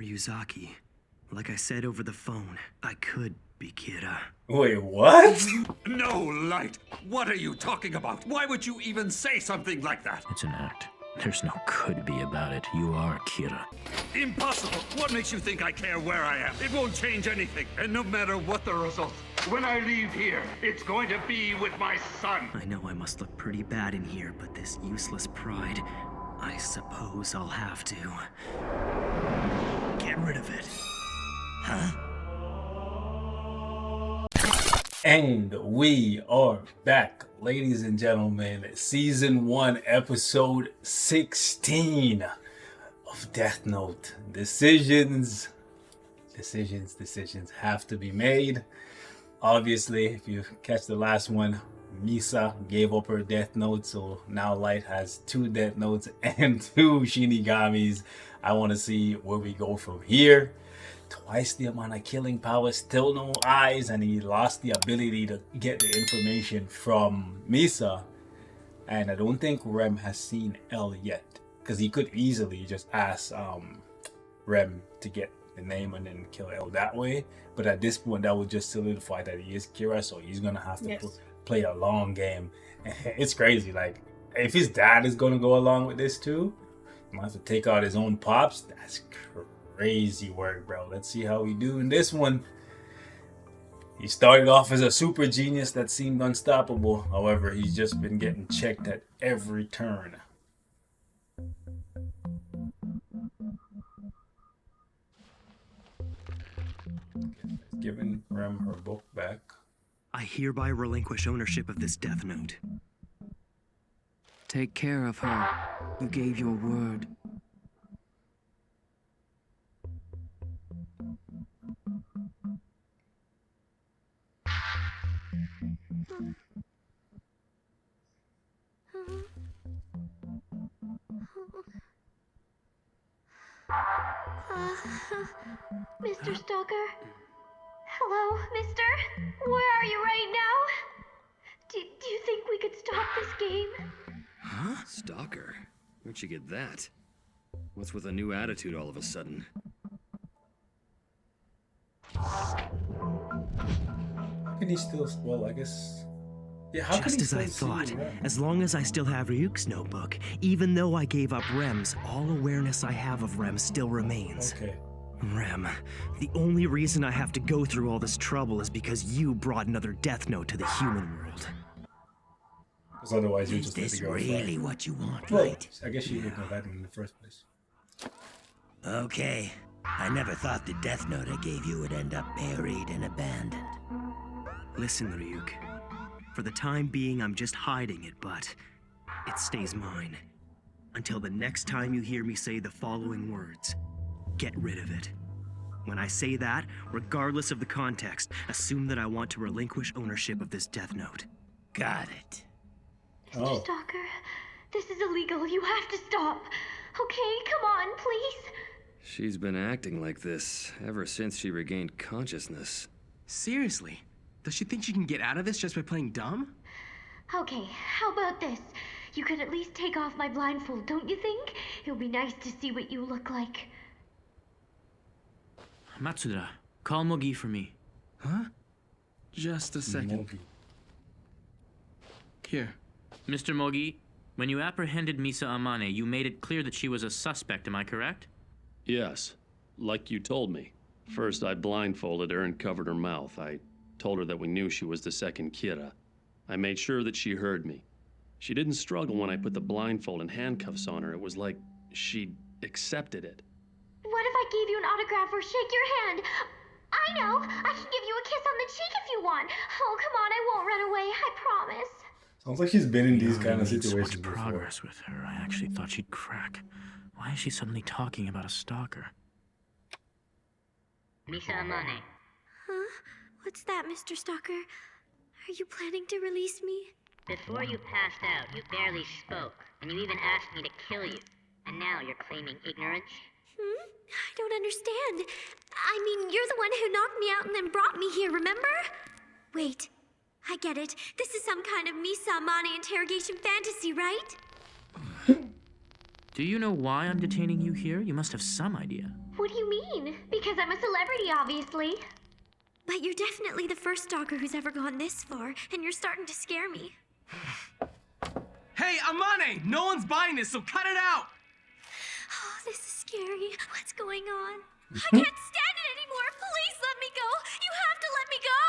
Ryuzaki, like I said over the phone, I could be Kira. Wait, what? No, Light! What are you talking about? Why would you even say something like that? It's an act. There's no could be about it. You are Kira. Impossible! What makes you think I care where I am? It won't change anything. And no matter what the result, when I leave here, it's going to be with my son. I know I must look pretty bad in here, but this useless pride, I suppose I'll have to get rid of it. Huh? And we are back, ladies and gentlemen. Season 1, episode 16 of Death Note. Decisions have to be made. Obviously, if you catch the last one, Misa gave up her Death Note, so now Light has 2 Death Notes and 2 Shinigamis. I want to see where we go from here. Twice the amount of killing power, still no eyes, and he lost the ability to get the information from Misa. And I don't think Rem has seen L yet, because he could easily just ask Rem to get the name and then kill L that way. But at this point, that would just solidify that he is Kira, so he's gonna have to play a long game. It's crazy. Like, if his dad is gonna go along with this too, he might have to take out his own pops. That's crazy work, bro. Let's see how we do in this one. He started off as a super genius that seemed unstoppable. However, he's just been getting checked at every turn. Giving Rem her book back. I hereby relinquish ownership of this Death Note. Take care of her. You gave your word. Mr. Stalker? Hello, mister? Where are you right now? Do you think we could stop this game? Huh? Stalker? Where'd you get that? What's with a new attitude all of a sudden? How can he still... Well, I guess... Yeah, how Just as I thought, as long as I still have Ryuk's notebook, even though I gave up Rem's, all awareness I have of Rem still remains. Okay. Rem, the only reason I have to go through all this trouble is because you brought another Death Note to the human world. Because otherwise you just let Is it this go. really what you want, Well, right? I guess you wouldn't have had him in the first place. Okay, I never thought the Death Note I gave you would end up buried and abandoned. Listen, Ryuk. For the time being, I'm just hiding it, but it stays mine. Until the next time you hear me say the following words. Get rid of it. When I say that, regardless of the context, assume that I want to relinquish ownership of this Death Note. Got it. Mr. Stalker, this is illegal. You have to stop. Okay, come on, please. She's been acting like this ever since she regained consciousness. Seriously? Does she think she can get out of this just by playing dumb? Okay, how about this? You could at least take off my blindfold, don't you think? It would be nice to see what you look like. Matsuda, call Mogi for me. Huh? Just a second. Mogi. Here. Mr. Mogi, when you apprehended Misa Amane, you made it clear that she was a suspect, am I correct? Yes, like you told me. First, I blindfolded her and covered her mouth. I told her that we knew she was the second Kira. I made sure that she heard me. She didn't struggle when I put the blindfold and handcuffs on her. It was like she accepted it. What if I gave you an autograph or shake your hand? I know! I can give you a kiss on the cheek if you want. Oh, come on, I won't run away, I promise. Sounds like she's been in these kind of made so situations much before. progress with her. I actually thought she'd crack. Why is she suddenly talking about a stalker? Misa Amane. Huh? What's that, Mr. Stalker? Are you planning to release me? Before you passed out, you barely spoke, and you even asked me to kill you. And now you're claiming ignorance? I don't understand. I mean, you're the one who knocked me out and then brought me here, remember? Wait, I get it. This is some kind of Misa Amane interrogation fantasy, right? Do you know why I'm detaining you here? You must have some idea. What do you mean? Because I'm a celebrity, obviously. But you're definitely the first stalker who's ever gone this far, and you're starting to scare me. Hey, Amane! No one's buying this, so cut it out! Oh, this is scary. What's going on? I can't stand it anymore. Please let me go. You have to let me go.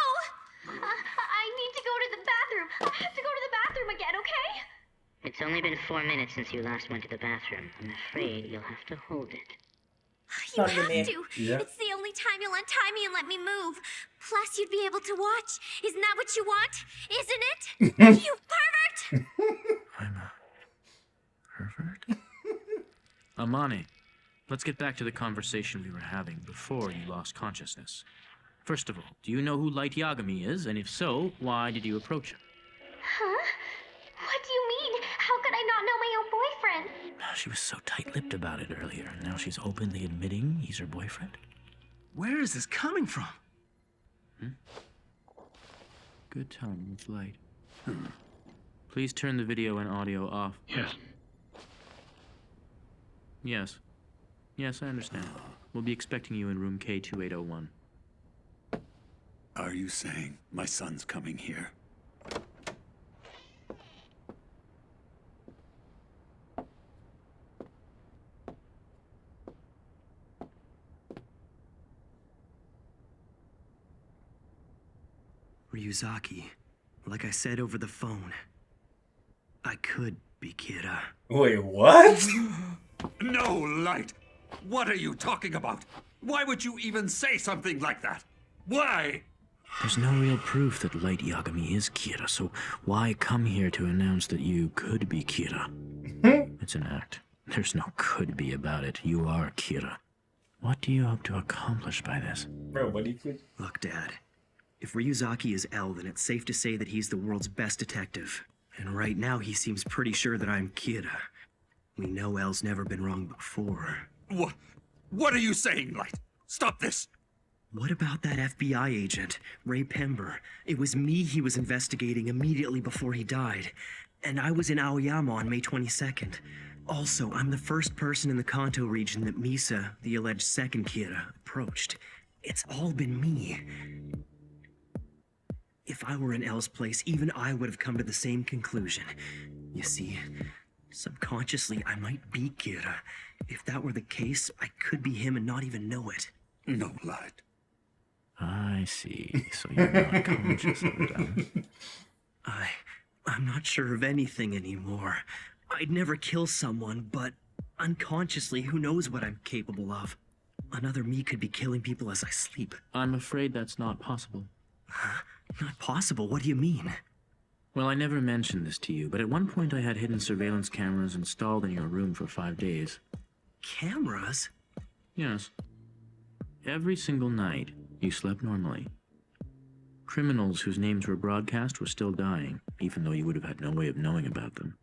I need to go to the bathroom. I have to go to the bathroom again, okay? It's only been 4 minutes since you last went to the bathroom. I'm afraid you'll have to hold it. You have to. Yeah. It's the only time you'll untie me and let me move. Plus, you'd be able to watch. Isn't that what you want? Isn't it? You pervert! I'm a pervert? Amane, let's get back to the conversation we were having before you lost consciousness. First of all, do you know who Light Yagami is? And if so, why did you approach him? Huh? What do you mean? How could I not know my own boyfriend? She was so tight-lipped about it earlier, and now she's openly admitting he's her boyfriend. Where is this coming from? Good telling with Light. Please turn the video and audio off. Yes. Yes. Yes, I understand. We'll be expecting you in room K2801. Are you saying my son's coming here? Ryuzaki, like I said over the phone, I could be Kira. Wait, what? No, Light! What are you talking about? Why would you even say something like that? Why? There's no real proof that Light Yagami is Kira, so why come here to announce that you could be Kira? It's an act. There's no could be about it. You are Kira. What do you hope to accomplish by this? Bro, what do you think? Look, Dad, if Ryuzaki is L, then it's safe to say that he's the world's best detective. And right now he seems pretty sure that I'm Kira. We know L's never been wrong before. What are you saying, Light? Stop this! What about that FBI agent, Ray Pember? It was me he was investigating immediately before he died. And I was in Aoyama on May 22nd. Also, I'm the first person in the Kanto region that Misa, the alleged second Kira, approached. It's all been me. If I were in L's place, even I would have come to the same conclusion. You see, subconsciously, I might be Kira. If that were the case, I could be him and not even know it. No, Light. I see. So you're not conscious of it, huh? I'm not sure of anything anymore. I'd never kill someone, but unconsciously, who knows what I'm capable of? Another me could be killing people as I sleep. I'm afraid that's not possible. Not possible? What do you mean? Well, I never mentioned this to you, but at one point I had hidden surveillance cameras installed in your room for 5 days. Cameras? Yes. Every single night, you slept normally. Criminals whose names were broadcast were still dying, even though you would have had no way of knowing about them.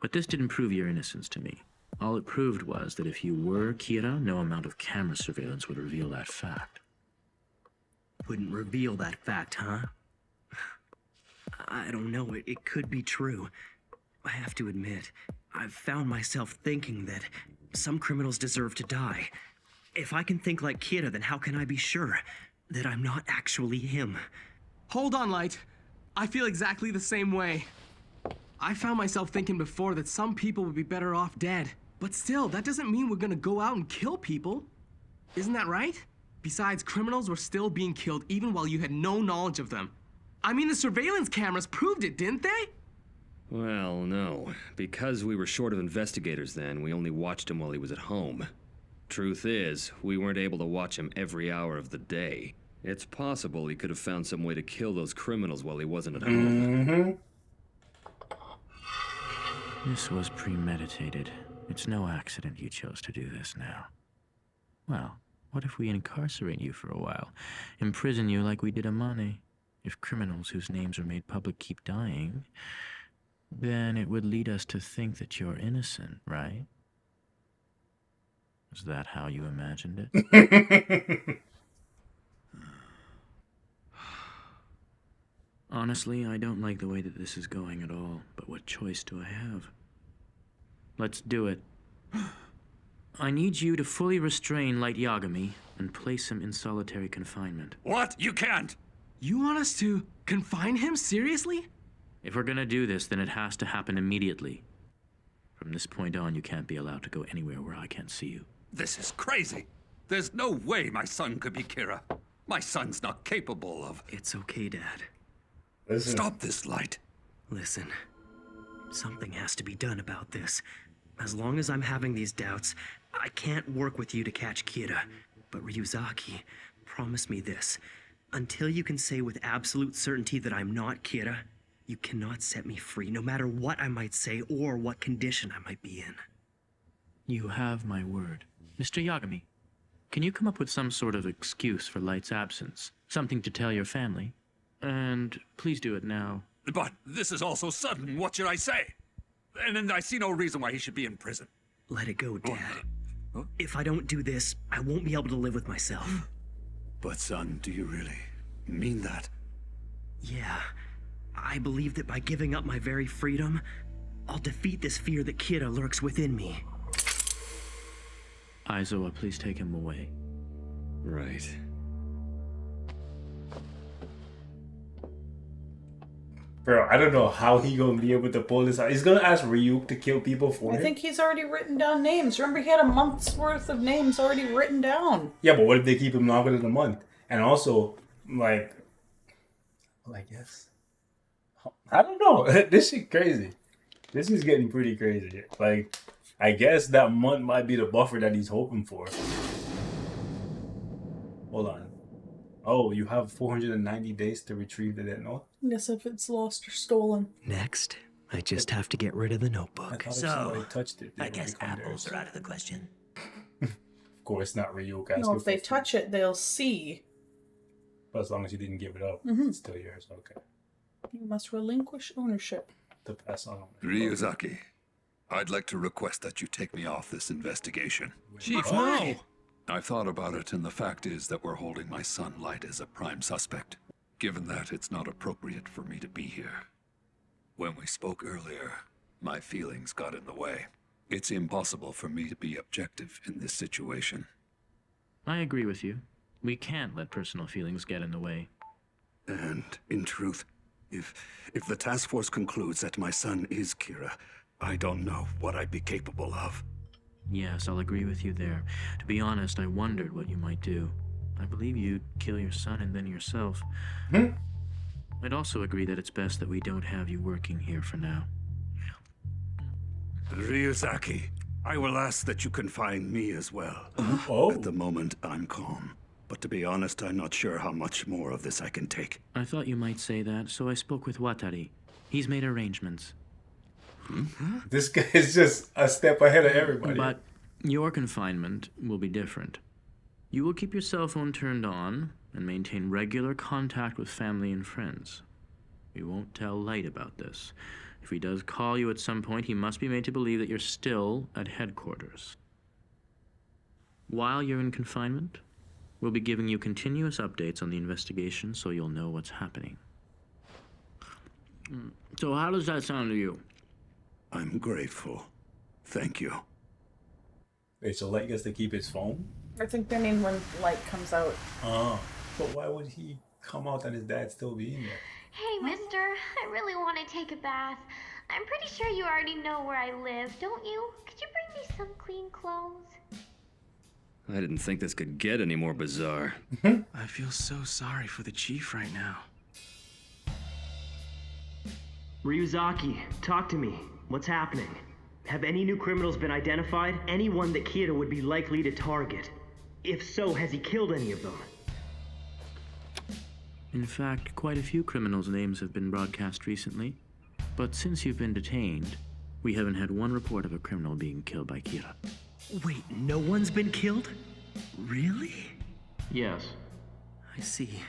But this didn't prove your innocence to me. All it proved was that if you were Kira, no amount of camera surveillance would reveal that fact. Wouldn't reveal that fact, huh? I don't know. It could be true. I have to admit, I've found myself thinking that some criminals deserve to die. If I can think like Kira, then how can I be sure that I'm not actually him? Hold on, Light. I feel exactly the same way. I found myself thinking before that some people would be better off dead. But still, that doesn't mean we're gonna go out and kill people. Isn't that right? Besides, criminals were still being killed even while you had no knowledge of them. I mean, the surveillance cameras proved it, didn't they? Well, no. Because we were short of investigators then, we only watched him while he was at home. Truth is, we weren't able to watch him every hour of the day. It's possible he could have found some way to kill those criminals while he wasn't at home. This was premeditated. It's no accident you chose to do this now. Well, what if we incarcerate you for a while? Imprison you like we did Amane? If criminals whose names are made public keep dying, then it would lead us to think that you're innocent, right? Is that how you imagined it? Honestly, I don't like the way that this is going at all, but what choice do I have? Let's do it. I need you to fully restrain Light Yagami and place him in solitary confinement. What? You can't! You want us to confine him? Seriously? If we're gonna do this, then it has to happen immediately. From this point on, you can't be allowed to go anywhere where I can't see you. This is crazy. There's no way my son could be Kira. My son's not capable of... It's okay, Dad. Listen. Stop this, Light. Listen, something has to be done about this. As long as I'm having these doubts, I can't work with you to catch Kira. But Ryuzaki, promise me this. Until you can say with absolute certainty that I'm not Kira, you cannot set me free, no matter what I might say or what condition I might be in. You have my word. Mr. Yagami, can you come up with some sort of excuse for Light's absence? Something to tell your family? And please do it now. But this is all so sudden. What should I say? And I see no reason why he should be in prison. Let it go, Dad. If I don't do this, I won't be able to live with myself. But son, do you really mean that? Yeah. I believe that by giving up my very freedom, I'll defeat this fear that Kira lurks within me. Aizawa, please take him away. Right. Bro, I don't know how he gonna be able to pull this out. He's gonna ask Ryuk to kill people for him. I think he's already written down names. Remember, he had a month's worth of names already written down. Yeah, but what if they keep him longer than a month? And also, like, well, I guess, I don't know. This shit crazy. This is getting pretty crazy. Like, I guess that month might be the buffer that he's hoping for. Hold on. Oh, you have 490 days to retrieve the dead note? Yes, if it's lost or stolen. Next, I just have to get rid of the I notebook. thought if So, somebody touched it, I would guess become apples theirs. are out of the question. Of course, not Ryuk asking No, if they for- touch it, they'll see. But as long as you didn't give it up, Mhm. it's still yours. Okay. You must relinquish ownership. To pass on. Ryuzaki, I'd like to request that you take me off this investigation. Chief, Why? no! I've thought about it, and the fact is that we're holding my son Light as a prime suspect. Given that, it's not appropriate for me to be here. When we spoke earlier, my feelings got in the way. It's impossible for me to be objective in this situation. I agree with you. We can't let personal feelings get in the way. And, in truth, if the task force concludes that my son is Kira, I don't know what I'd be capable of. Yes, I'll agree with you there. To be honest, I wondered what you might do. I believe you'd kill your son and then yourself. I'd also agree that it's best that we don't have you working here for now. Ryuzaki, I will ask that you confine me as well. Oh. At the moment, I'm calm. But to be honest, I'm not sure how much more of this I can take. I thought you might say that, so I spoke with Watari. He's made arrangements. This guy is just a step ahead of everybody. But your confinement will be different. You will keep your cell phone turned on and maintain regular contact with family and friends. We won't tell Light about this. If he does call you at some point, he must be made to believe that you're still at headquarters. While you're in confinement, we'll be giving you continuous updates on the investigation so you'll know what's happening. So how does that sound to you? I'm grateful. Thank you. Wait, so Light gets to keep his phone? I think they mean when light comes out. Oh. But why would he come out and his dad still be in there? Hey, mister, I really want to take a bath. I'm pretty sure you already know where I live, don't you? Could you bring me some clean clothes? I didn't think this could get any more bizarre. I feel so sorry for the chief right now. Ryuzaki, talk to me. What's happening? Have any new criminals been identified? Anyone that Kira would be likely to target? If so, has he killed any of them? In fact, quite a few criminals' names have been broadcast recently. But since you've been detained, we haven't had one report of a criminal being killed by Kira. Wait, no one's been killed? Really? Yes. I see.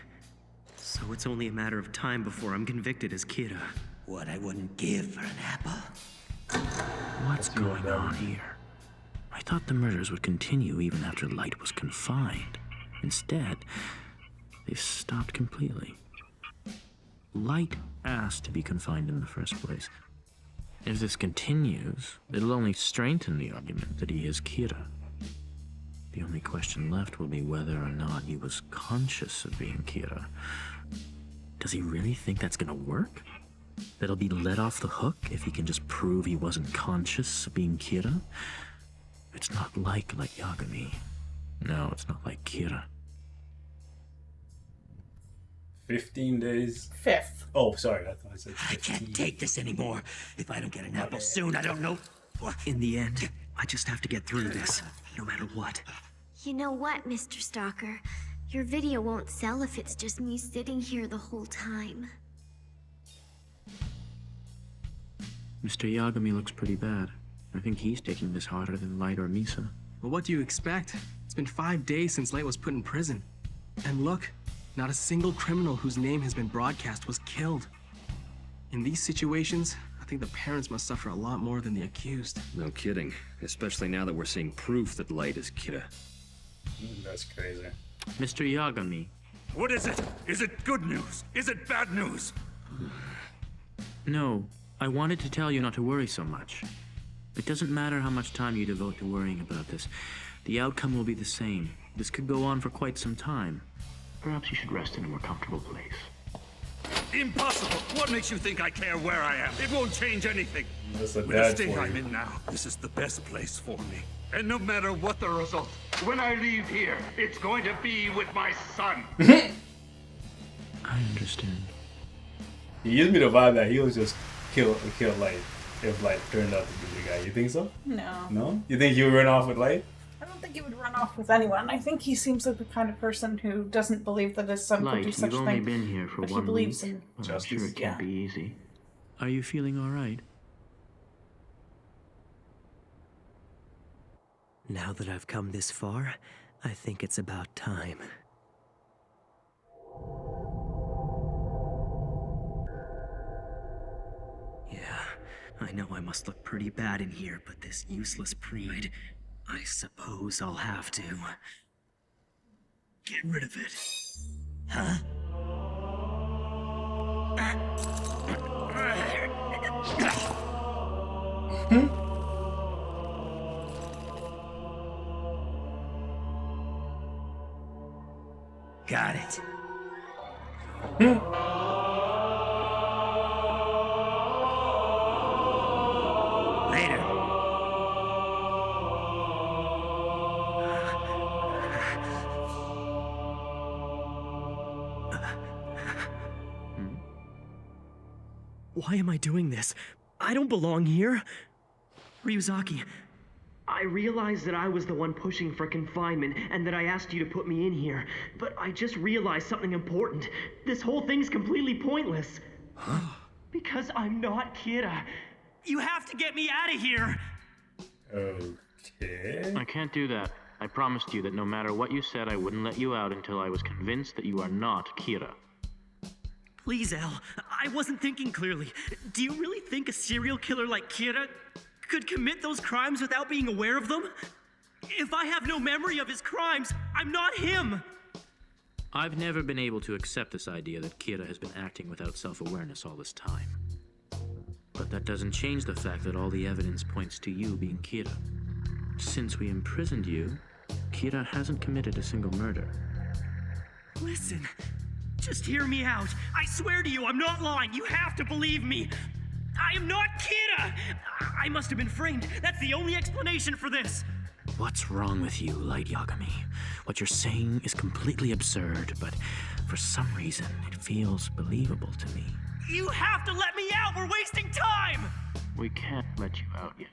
So it's only a matter of time before I'm convicted as Kira. What I wouldn't give for an apple. What's going on here? I thought the murders would continue even after Light was confined. Instead, they've stopped completely. Light asked to be confined in the first place. If this continues, it'll only strengthen the argument that he is Kira. The only question left will be whether or not he was conscious of being Kira. Does he really think that's gonna work? That he'll be let off the hook if he can just prove he wasn't conscious of being Kira? It's not like Light Yagami. No, it's not like Kira. 15 days. 5th. Oh, sorry. I thought I said I 15. can't take this anymore. If I don't get an apple soon, I don't know. In the end, I just have to get through this, no matter what. You know what, Mr. Stalker? Your video won't sell if it's just me sitting here the whole time. Mr. Yagami looks pretty bad. I think he's taking this harder than Light or Misa. Well, what do you expect? It's been 5 days since Light was put in prison. And look, not a single criminal whose name has been broadcast was killed. In these situations, I think the parents must suffer a lot more than the accused. No kidding. Especially now that we're seeing proof that Light is Kira. That's crazy. Mr. Yagami. What is it? Is it good news? Is it bad news? No, I wanted to tell you not to worry so much. It doesn't matter how much time you devote to worrying about this. The outcome will be the same. This could go on for quite some time. Perhaps you should rest in a more comfortable place. Impossible! What makes you think I care where I am? It won't change anything. That's a With the dad state for I'm you. in now, this is the best place for me. And no matter what the result, when I leave here, it's going to be with my son. I understand. He gives me the vibe that he'll just kill Light if Light turned out to be the guy. You think so? No. No? You think he would run off with Light? I don't think he would run off with anyone. I think he seems like the kind of person who doesn't believe that his son could Light, do such you've a only thing. been here for but he 1 believes week. in Well, I'm justice. sure it can't Yeah. be easy. Are you feeling all right? Now that I've come this far, I think it's about time. Yeah, I know I must look pretty bad in here, but this useless pride, I suppose I'll have to get rid of it. Huh? Got it. Later. Why am I doing this? I don't belong here. Ryuzaki, I realized that I was the one pushing for confinement and that I asked you to put me in here, but I just realized something important. This whole thing's completely pointless. Because I'm not Kira. You have to get me out of here! Okay. I can't do that. I promised you that no matter what you said, I wouldn't let you out until I was convinced that you are not Kira. Please, El, I wasn't thinking clearly. Do you really think a serial killer like Kira could commit those crimes without being aware of them? If I have no memory of his crimes, I'm not him! I've never been able to accept this idea that Kira has been acting without self-awareness all this time. But that doesn't change the fact that all the evidence points to you being Kira. Since we imprisoned you, Kira hasn't committed a single murder. Listen, just hear me out. I swear to you, I'm not lying. You have to believe me. I am not Kira! I must have been framed. That's the only explanation for this. What's wrong with you, Light Yagami? What you're saying is completely absurd, but for some reason, it feels believable to me. You have to let me out! We're wasting time! We can't let you out yet.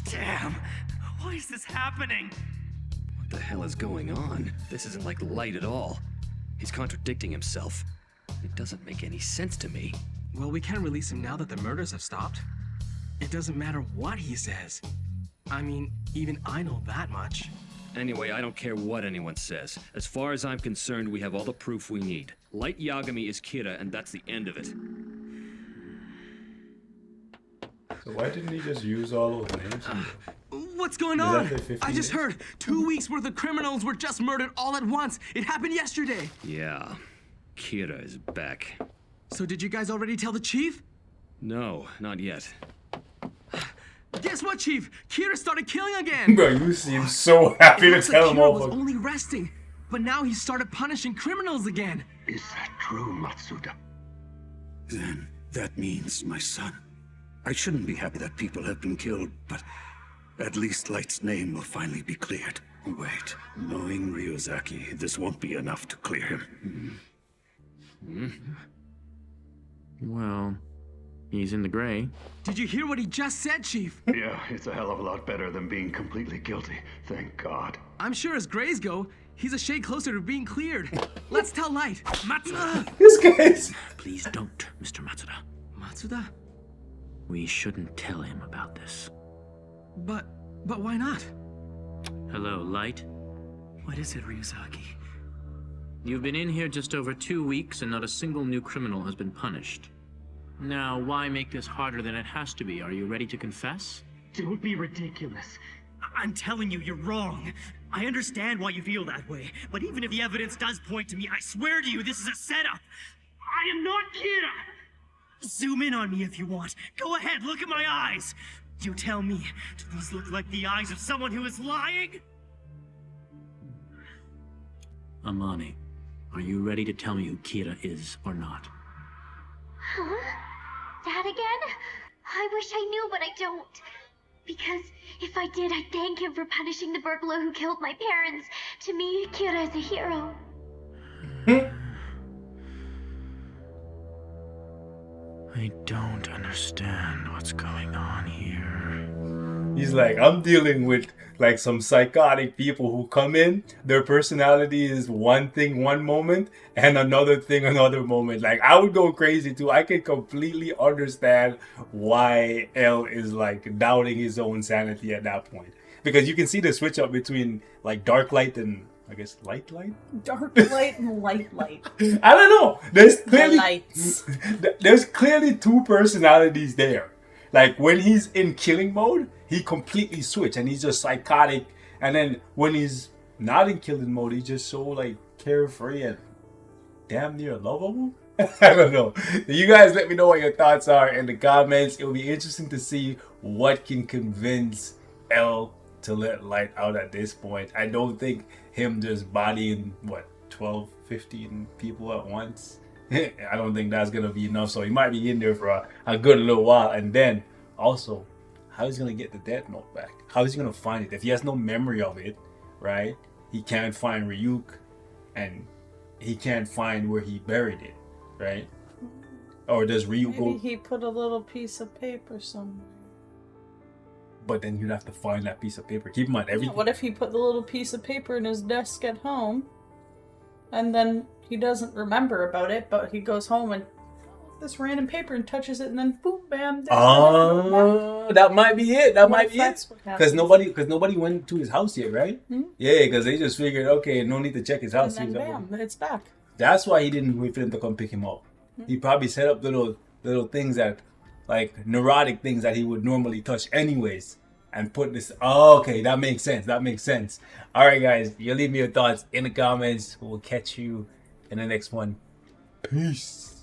Damn! Why is this happening? What the hell is going on? This isn't like Light at all. He's contradicting himself. It doesn't make any sense to me. Well, we can't release him now that the murders have stopped. It doesn't matter what he says. I mean, even I know that much. Anyway, I don't care what anyone says. As far as I'm concerned, we have all the proof we need. Light Yagami is Kira, and that's the end of it. So why didn't he just use all those names? What's going Is on? that the 15 I just days? heard 2 weeks worth of criminals were just murdered all at once. It happened yesterday. Yeah, Kira is back. So did you guys already tell the chief? No, not yet. Guess what, Chief? Kira started killing again! Bro, you seem so happy It to looks tell like him Kira was all. only resting, but now he started punishing criminals again. Is that true, Matsuda? Then that means my son. I shouldn't be happy that people have been killed, but at least Light's name will finally be cleared. Wait, knowing Ryuzaki, this won't be enough to clear him. Well, he's in the gray. Did you hear what he just said, Chief? Yeah, it's a hell of a lot better than being completely guilty. Thank God. I'm sure as grays go, he's a shade closer to being cleared. Let's tell Light. Matsuda! This guy's... Please don't, Mr. Matsuda. Matsuda? We shouldn't tell him about this. But why not? Hello, Light. What is it, Ryuzaki? You've been in here just over 2 weeks and not a single new criminal has been punished. Now, why make this harder than it has to be? Are you ready to confess? Don't be ridiculous. I'm telling you, you're wrong. I understand why you feel that way, but even if the evidence does point to me, I swear to you, this is a setup. I am not Kira. Zoom in on me if you want. Go ahead, look at my eyes. You tell me, do these look like the eyes of someone who is lying? Amani, are you ready to tell me who Kira is or not? Huh? That again? I wish I knew, but I don't. Because if I did, I'd thank him for punishing the burglar who killed my parents. To me, Kira is a hero. I don't understand what's going on here. He's like, I'm dealing with like some psychotic people who come in, their personality is one thing one moment and another thing another moment. Like, I would go crazy too. I can completely understand why L is like doubting his own sanity at that point, because you can see the switch up between like dark light and I guess light. Dark light and light light. I don't know. There's clearly lights. there's clearly two personalities there. Like when he's in killing mode, he completely switch and he's just psychotic. And then when he's not in killing mode, he's just so like carefree and damn near lovable. I don't know. You guys let me know what your thoughts are in the comments. It'll be interesting to see what can convince L to let Light out at this point. I don't think him just bodying 12, 15 people at once. I don't think that's gonna be enough. So he might be in there for a good little while. And then also, how is he gonna get the Death Note back? How is he gonna find it if he has no memory of it? Right? He can't find Ryuk, and he can't find where he buried it. Right? Or does Ryuk go? Maybe he put a little piece of paper somewhere. But then you'd have to find that piece of paper. Keep in mind everything. Yeah, what if he put the little piece of paper in his desk at home, and then he doesn't remember about it, but he goes home and this random paper and touches it, and then boom, bam. That might be it. That might be it. Because Because nobody went to his house yet, right? Hmm? Yeah, because they just figured, okay, no need to check his house. And then bam, it's back. That's why he didn't wait for them to come pick him up. He probably set up little things that, like neurotic things that he would normally touch anyways, and put this. Oh, okay, that makes sense. That makes sense. All right, guys, you leave me your thoughts in the comments. We'll catch you in the next one. Peace.